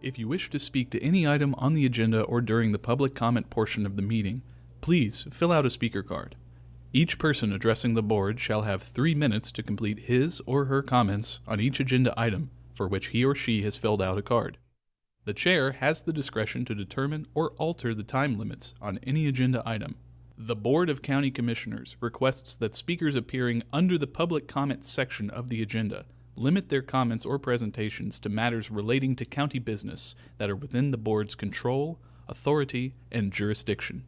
If you wish to speak to any item on the agenda or during the public comment portion of the meeting, please fill out a speaker card. Each person addressing the board shall have 3 minutes to complete his or her comments on each agenda item for which he or she has filled out a card. The chair has the discretion to determine or alter the time limits on any agenda item. The Board of County Commissioners requests that speakers appearing under the public comment section of the agenda limit their comments or presentations to matters relating to county business that are within the board's control, authority, and jurisdiction.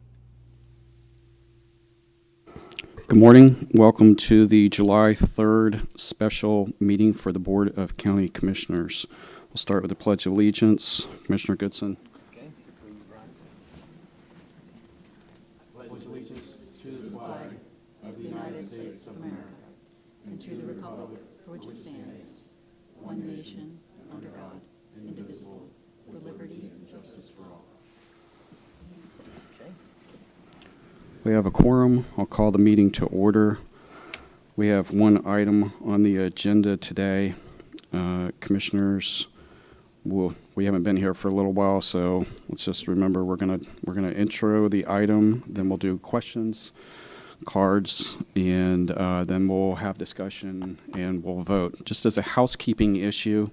Good morning. Welcome to the July 3rd special meeting for the Board of County Commissioners. We'll start with the Pledge of Allegiance. Commissioner Goodson. Okay. I pledge allegiance to the flag of the United States of America and to the republic for which it stands, one nation, under God, indivisible, with liberty and justice for all. Okay. We have a quorum. I'll call the meeting to order. We have one item on the agenda today. Commissioners, we haven't been here for a little while, so let's just remember we're gonna intro the item, then we'll do questions, cards, and then we'll have discussion and we'll vote. Just as a housekeeping issue,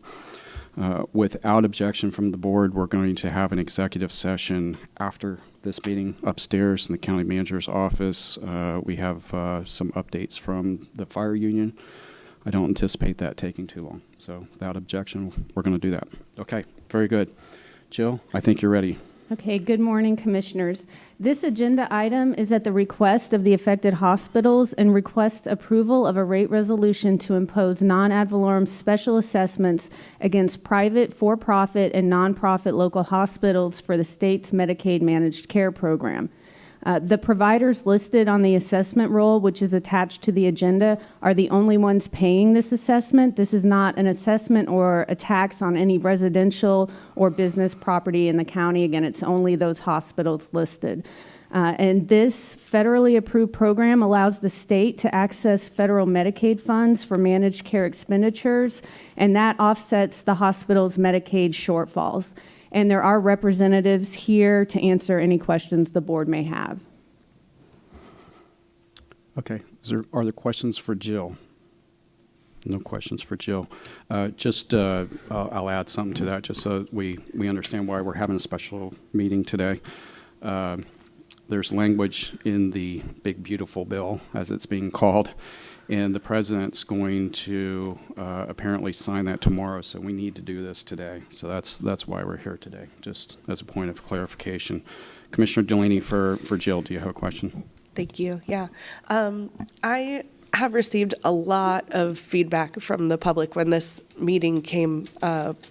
without objection from the board, we're going to have an executive session after this meeting upstairs in the county manager's office. We have some updates from the fire union. I don't anticipate that taking too long. So without objection, we're going to do that. Okay, very good. Jill, I think you're ready. Okay, good morning, Commissioners. This agenda item is at the request of the affected hospitals and requests approval of a rate resolution to impose non-ad valorem special assessments against private, for-profit, and nonprofit local hospitals for the state's Medicaid managed care program. The providers listed on the assessment roll, which is attached to the agenda, are the only ones paying this assessment. This is not an assessment or a tax on any residential or business property in the county. Again, it's only those hospitals listed. And this federally approved program allows the state to access federal Medicaid funds for managed care expenditures, and that offsets the hospital's Medicaid shortfalls. And there are representatives here to answer any questions the board may have. Okay, are there questions for Jill? No questions for Jill. I'll add something to that just so we understand why we're having a special meeting today. There's language in the big beautiful bill, as it's being called, and the president's going to apparently sign that tomorrow, so we need to do this today. So that's why we're here today, just as a point of clarification. Commissioner Delaney for Jill, do you have a question? Thank you. Yeah. I have received a lot of feedback from the public when this meeting came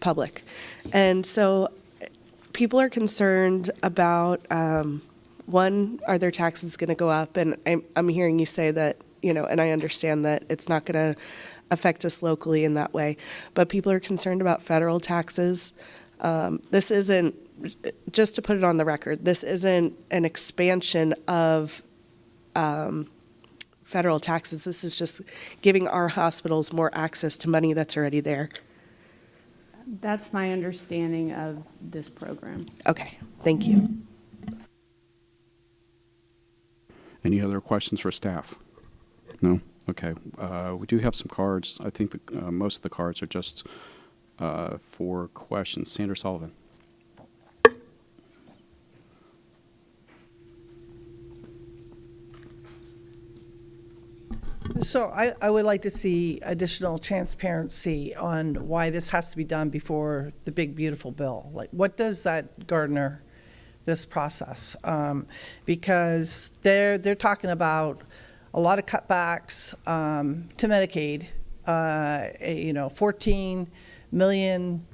public. And so people are concerned about, one, are their taxes going to go up? And I'm hearing you say that, and I understand that it's not going to affect us locally in that way. But people are concerned about federal taxes. This isn't, just to put it on the record, this isn't an expansion of federal taxes. This is just giving our hospitals more access to money that's already there. That's my understanding of this program. Okay, thank you. Any other questions for staff? No? Okay. We do have some cards. I think most of the cards are just for questions. Sandra Sullivan. So I would like to see additional transparency on why this has to be done before the big, beautiful bill. Like, what does that garner, this process? Because they're talking about a lot of cutbacks to Medicaid, 14 million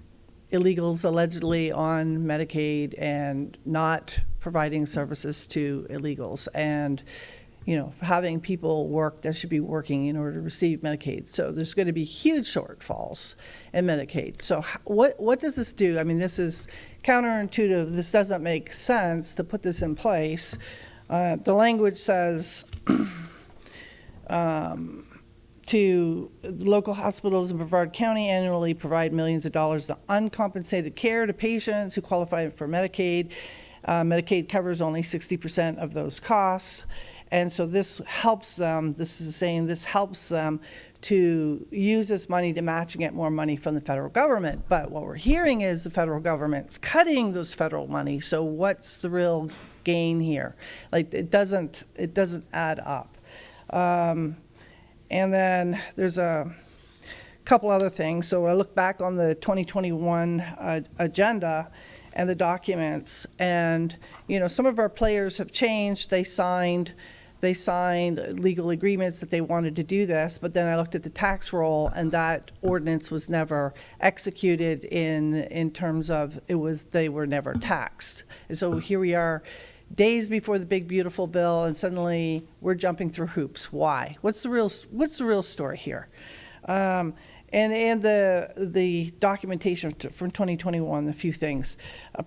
illegals allegedly on Medicaid and not providing services to illegals, and having people work that should be working in order to receive Medicaid. So there's going to be huge shortfalls in Medicaid. So what does this do? I mean, this is counterintuitive. This doesn't make sense to put this in place. The language says to local hospitals in Brevard County annually provide millions of dollars of uncompensated care to patients who qualify for Medicaid. Medicaid covers only 60% of those costs. And so this helps them, this is saying this helps them to use this money to match and get more money from the federal government. But what we're hearing is the federal government's cutting those federal money. So what's the real gain here? Like, it doesn't add up. And then there's a couple other things. So I look back on the 2021 agenda and the documents, and some of our players have changed. They signed legal agreements that they wanted to do this, but then I looked at the tax roll, and that ordinance was never executed in terms of they were never taxed. And so here we are, days before the big beautiful bill, and suddenly we're jumping through hoops. Why? What's the real story here? And the documentation from 2021, a few things.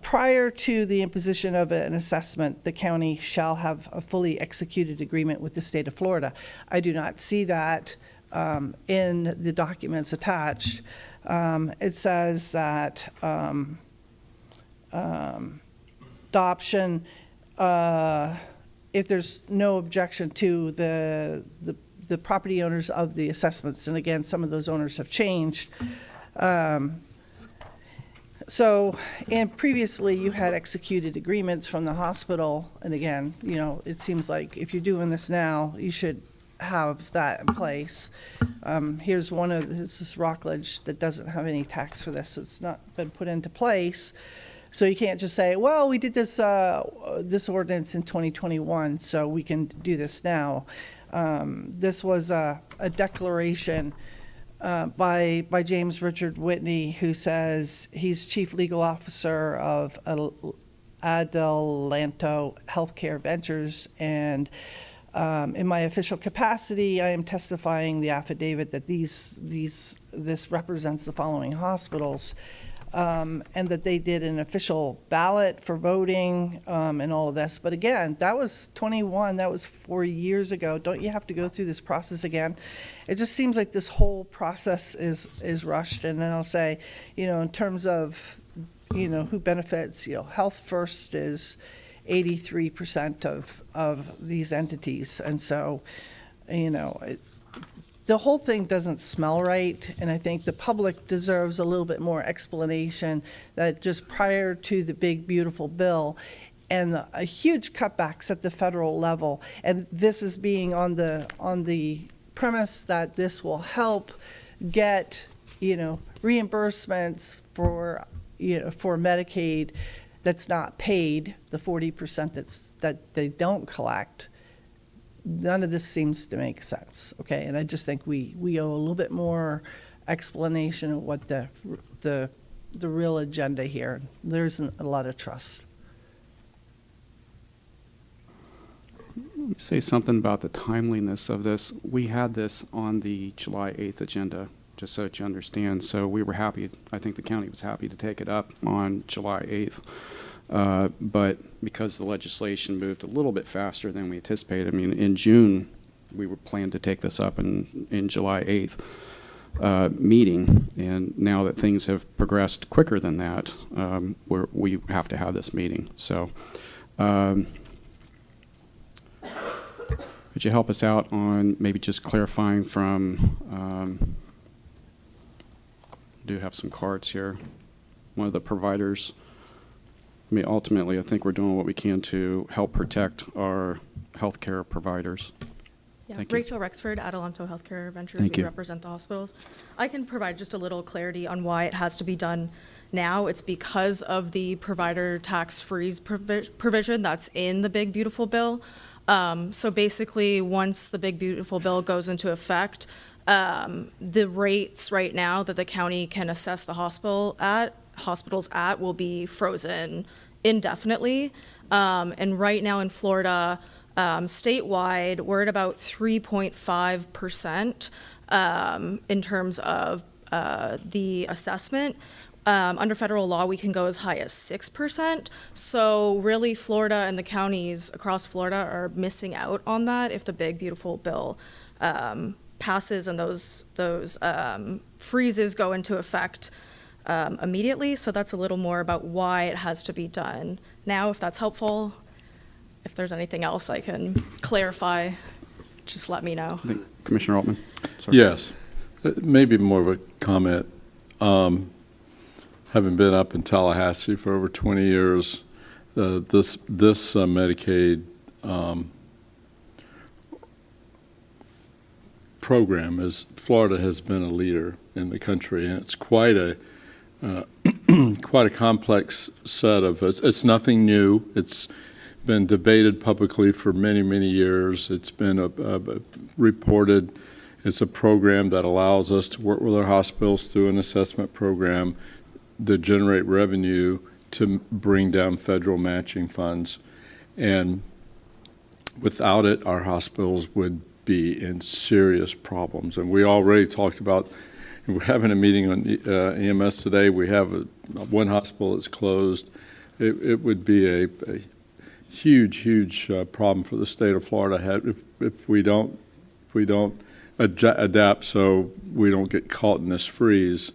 Prior to the imposition of an assessment, the county shall have a fully executed agreement with the state of Florida. I do not see that in the documents attached. It says that adoption, if there's no objection to the property owners of the assessments, and again, some of those owners have changed. And previously you had executed agreements from the hospital, and again, it seems like if you're doing this now, you should have that in place. Here's this is Rockledge that doesn't have any tax for this, so it's not been put into place. So you can't just say, well, we did this ordinance in 2021, so we can do this now. This was a declaration by James Richard Whitney, who says he's Chief Legal Officer of Adelanto Healthcare Ventures, and in my official capacity, I am testifying the affidavit that this represents the following hospitals. And that they did an official ballot for voting and all of this. But again, that was 21, that was 4 years ago. Don't you have to go through this process again? It just seems like this whole process is rushed. And then I'll say, in terms of, who benefits, Health First is 83% of these entities. And so, the whole thing doesn't smell right, and I think the public deserves a little bit more explanation that just prior to the big beautiful bill and a huge cutbacks at the federal level, and this is being on the premise that this will help get reimbursements for Medicaid that's not paid, the 40% that they don't collect. None of this seems to make sense, okay? And I just think we owe a little bit more explanation of what the real agenda here. There isn't a lot of trust. Let me say something about the timeliness of this. We had this on the July 8th agenda, just so that you understand. So we were happy, I think the county was happy to take it up on July 8th. But because the legislation moved a little bit faster than we anticipated, I mean, in June, we were planning to take this up in July 8th meeting, and now that things have progressed quicker than that, we have to have this meeting. So could you help us out on maybe just clarifying from, do have some cards here, one of the providers. I mean, ultimately, I think we're doing what we can to help protect our healthcare providers. Yeah, Thank you. Rachel Rexford, Adelanto Healthcare Ventures. Thank We you. represent the hospitals. I can provide just a little clarity on why it has to be done now. It's because of the provider tax freeze provision that's in the Big Beautiful Bill. So basically, once the Big Beautiful Bill goes into effect, the rates right now that the county can assess the hospital at hospitals at will be frozen indefinitely. And right now in Florida, statewide, we're at about 3.5% in terms of the assessment. Under federal law, we can go as high as 6%. So really, Florida and the counties across Florida are missing out on that if the big, beautiful bill passes and those freezes go into effect immediately. So that's a little more about why it has to be done now, if that's helpful. If there's anything else I can clarify, just let me know. I think Commissioner Altman? Sorry. Yes, maybe more of a comment. Having been up in Tallahassee for over 20 years, this Medicaid program Florida has been a leader in the country, and it's quite a complex set of. It's nothing new. It's been debated publicly for many, many years. It's been reported. It's a program that allows us to work with our hospitals through an assessment program to generate revenue to bring down federal matching funds. And without it, our hospitals would be in serious problems. And we already talked about, we're having a meeting on EMS today. We have one hospital that's closed. It would be a huge problem for the state of Florida if we don't adapt so we don't get caught in this freeze.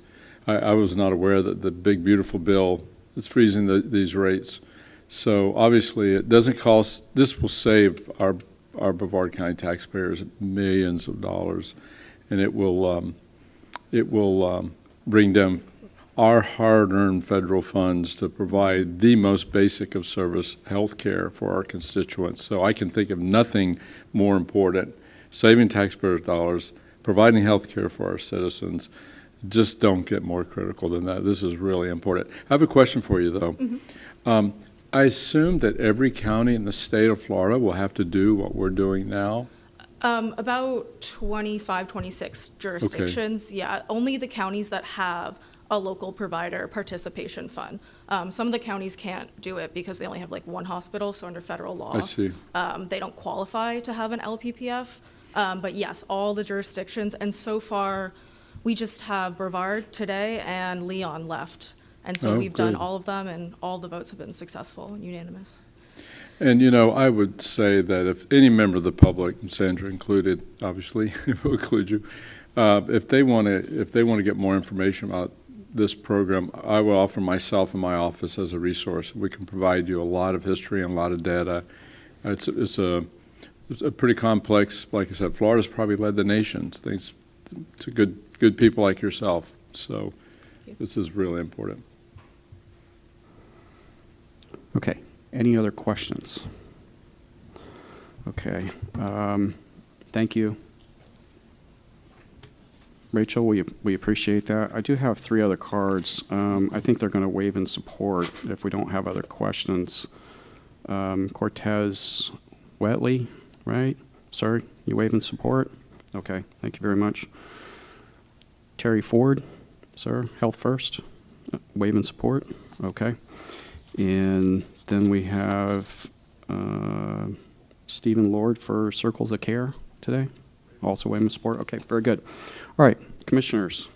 I was not aware that the big, beautiful bill is freezing these rates. So obviously it doesn't cost, this will save our Brevard County taxpayers millions of dollars, and it will bring down our hard-earned federal funds to provide the most basic of service health care for our constituents. So I can think of nothing more important, saving taxpayers' dollars, providing health care for our citizens. Just don't get more critical than that. This is really important. I have a question for you, though. Mm-hmm. I assume that every county in the state of Florida will have to do what we're doing now? About 25, 26 jurisdictions, okay. Yeah. Only the counties that have a local provider participation fund. Some of the counties can't do it because they only have like one hospital, so under federal law, I see. They don't qualify to have an LPPF. But yes, all the jurisdictions, and so far, we just have Brevard today and Leon left. And so we've done all of them, and all the votes have been successful and unanimous. And, you know, I would say that if any member of the public, and Sandra included, obviously, we'll include you, if they want to get more information about this program, I will offer myself and my office as a resource. We can provide you a lot of history and a lot of data. It's a pretty complex, like I said, Florida's probably led the nation, thanks to good people like yourself. So this is really important. Okay. Any other questions? Okay. Thank you. Rachel, we appreciate that. I do have 3 other cards. I think they're going to waive in support if we don't have other questions. Cortez Wheatley, right? Sir, you waive in support? Okay. Thank you very much. Terry Ford, sir, Health First, waive in support. Okay. And then we have Stephen Lord for Circles of Care today, also waive in support. Okay, very good. All right, commissioners,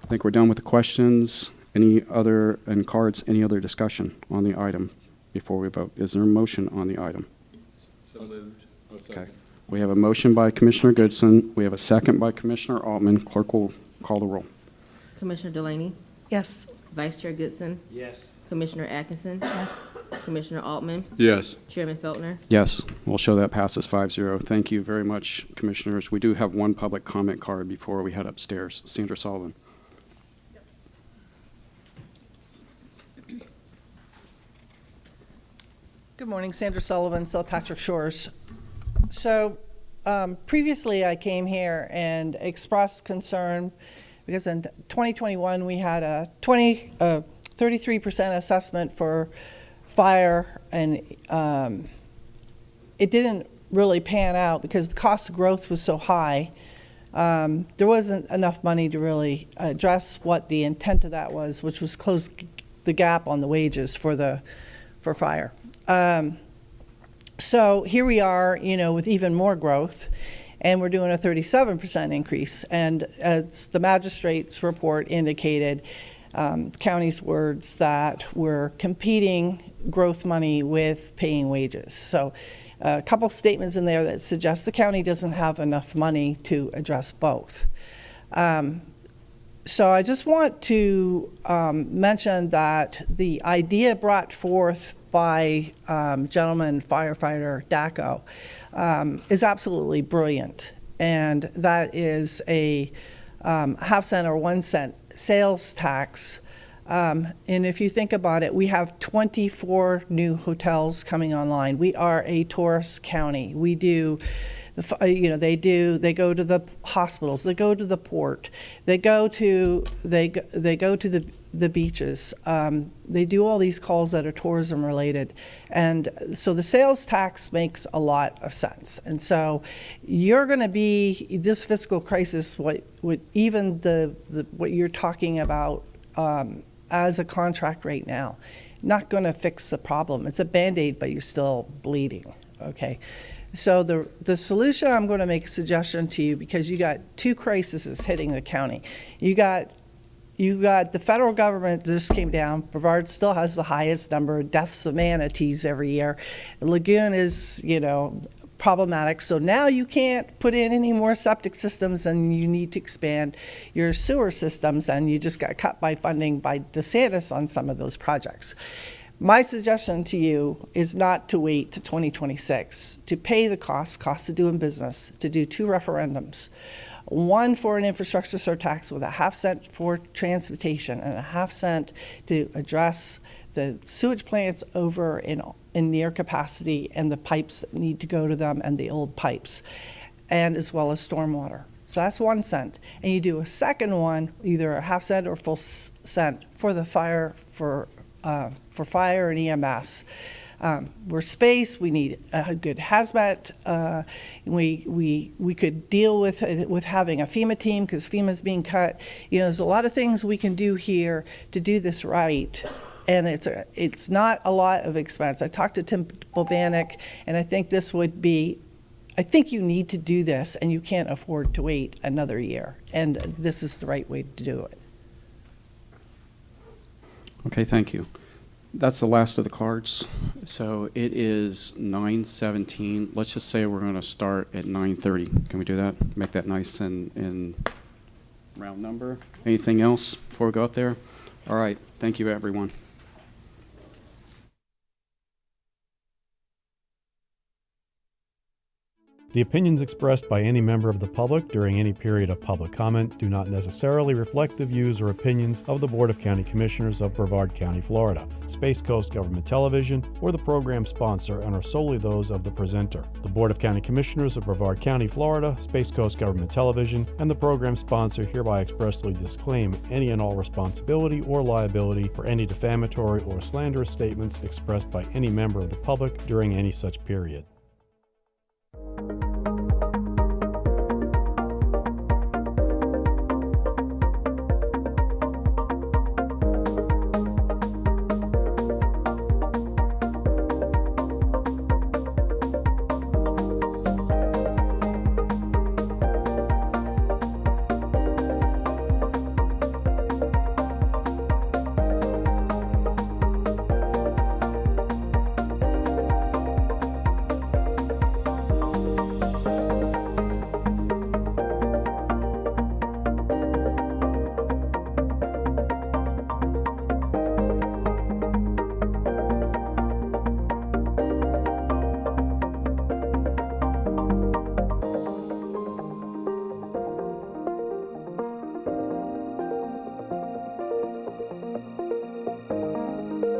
I think we're done with the questions. Any other discussion on the item before we vote? Is there a motion on the item? So moved. Okay. We have a motion by Commissioner Goodson. We have a second by Commissioner Altman. Clerk will call the roll. Commissioner Delaney? Yes. Vice Chair Goodson? Yes. Commissioner Atkinson? Yes. Commissioner Altman? Yes. Chairman Feltner? Yes, we'll show that passes 5-0. Thank you very much, commissioners. We do have one public comment card before we head upstairs. Sandra Sullivan. Good morning, Sandra Sullivan, South Patrick Shores. So previously I came here and expressed concern because in 2021 we had a 33% assessment for fire, and it didn't really pan out because the cost of growth was so high. There wasn't enough money to really address what the intent of that was, which was close the gap on the wages for fire. So here we are, with even more growth, and we're doing a 37% increase. And as the magistrate's report indicated, county's words, that we're competing growth money with paying wages. So a couple statements in there that suggest the county doesn't have enough money to address both. So I just want to mention that the idea brought forth by gentleman firefighter Dacko is absolutely brilliant. And that is a half-cent or 1 cent sales tax. And if you think about it, we have 24 new hotels coming online. We are a tourist county. We do, they go to the hospitals, they go to the port, they go to the beaches. They do all these calls that are tourism related. And so the sales tax makes a lot of sense. And so you're going to be, this fiscal crisis, what even what you're talking about as a contract right now, not going to fix the problem. It's a Band-Aid, but you're still bleeding, okay? So the solution, I'm going to make a suggestion to you, because you got two crises hitting the county. You got the federal government just came down. Brevard still has the highest number of deaths of manatees every year. The lagoon is, problematic. So now you can't put in any more septic systems, and you need to expand your sewer systems, and you just got cut by funding by DeSantis on some of those projects. My suggestion to you is not to wait to 2026 to pay the cost of doing business, to do two referendums. One for an infrastructure surtax with a half cent for transportation and a half cent to address the sewage plants over in near capacity and the pipes that need to go to them and the old pipes, and as well as stormwater. So that's 1 cent. And you do a second one, either a half cent or full cent for the fire, for fire and EMS. We're space. We need a good hazmat. We could deal with having a FEMA team, because FEMA's being cut. There's a lot of things we can do here to do this right, and it's not a lot of expense. I talked to Tim Bobanek, and I think this would be. I think you need to do this, and you can't afford to wait another year. And this is the right way to do it. Okay, thank you. That's the last of the cards. So it is 9:17. Let's just say we're going to start at 9:30. Can we do that? Make that nice and round number. Anything else before we go up there? All right. Thank you, everyone. The opinions expressed by any member of the public during any period of public comment do not necessarily reflect the views or opinions of the Board of County Commissioners of Brevard County, Florida, Space Coast Government Television, or the program sponsor, and are solely those of the presenter. The Board of County Commissioners of Brevard County, Florida, Space Coast Government Television, and the program sponsor hereby expressly disclaim any and all responsibility or liability for any defamatory or slanderous statements expressed by any member of the public during any such period.